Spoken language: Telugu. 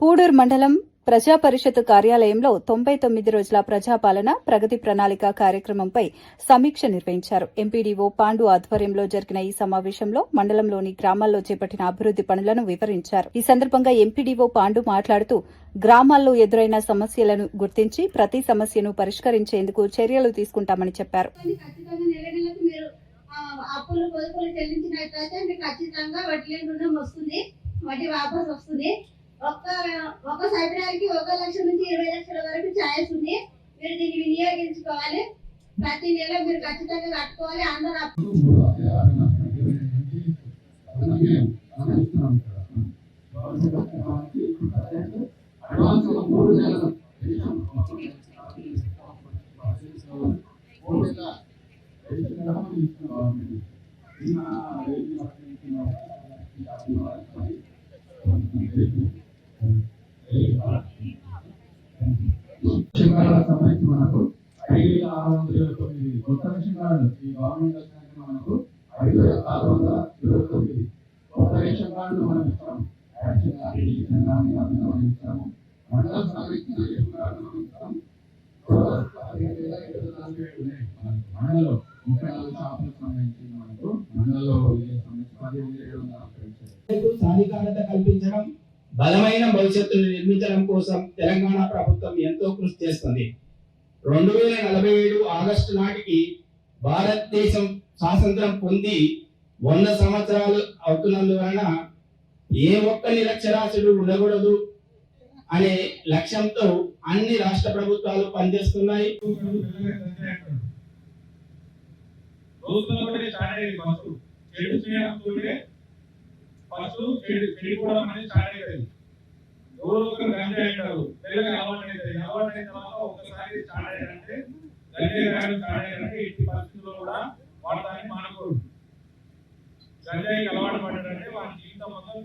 పూడూరు మండలం ప్రజా పరిషత్ కార్యాలయంలో 99 రోజుల ప్రజాపాలన ప్రగతి ప్రణాళిక కార్యక్రమంపై సమీక్ష నిర్వహించారు. ఎంపీడీఓ పాండు ఆధ్వర్యంలో జరిగిన ఈ సమావేశంలో మండలంలోని గ్రామాల్లో చేపట్టిన అభివృద్ది పనులను వివరించారు. ఈ సందర్భంగా ఎంపీడీఓ పాండు మాట్లాడుతూ గ్రామాల్లో ఎదురైన సమస్యలను గుర్తించి ప్రతి సమస్యను పరిష్కరించేందుకు చర్యలు తీసుకుంటామని చెప్పారు. అప్పులు పొదుపులు చెల్లించినట్లయితే మీకు ఖచ్చితంగా వడ్డీ రుణం వస్తుంది, వడ్డీ వాపసు వస్తుంది. ఒక సంవత్సరానికి 1 లక్ష నుంచి 20 లక్షల వరకు ఛాయిస్ ఉంది. మీరు దీన్ని వినియోగించుకోవాలి. ప్రతి నెల మీరు ఖచ్చితంగా కట్టుకోవాలి. అందరూ సంబంధించి మనకు 5,629 కొత్త రేషన్ కార్డులు ఈ గవర్నమెంట్ వచ్చినాక మనకు 5,629 కొత్త రేషన్ కార్డులు మనం ఇస్తాము. మండల సంబంధించిన రేషన్ కార్డులు మనం ఇస్తాము. మండలంలో 34 షాపులకు సంబంధించి మనకు మండలంలో సాధికారత కల్పించడం, బలమైన భవిష్యత్తును నిర్మించడం కోసం తెలంగాణ ప్రభుత్వం ఎంతో కృషి చేస్తుంది. 2047 ఆగస్టు నాటికి భారతదేశం స్వాతంత్రం పొంది 100 సంవత్సరాలు అవుతున్నందువలన ఏ ఒక్క నిరక్షరాస్యుడు ఉండకూడదు అనే లక్ష్యంతో అన్ని రాష్ట్ర ప్రభుత్వాలు పనిచేస్తున్నాయి. చెడిపోవడం అనేది స్టార్ట్ అవుతుంది. ఎవరో ఒకరు గంజాయి అంటారు, తెల్లగా అలవాటు అవుతుంది. అలవాటు అయిన తర్వాత ఒకసారి స్టార్ట్ అయ్యారంటే గంజాయి రాయడం స్టార్ట్ అయ్యారంటే ఇట్టి పరిస్థితుల్లో కూడా వాడతానికి మానకూడదు. గంజాయికి అలవాటు పడ్డారంటే వారి జీవితం మొత్తం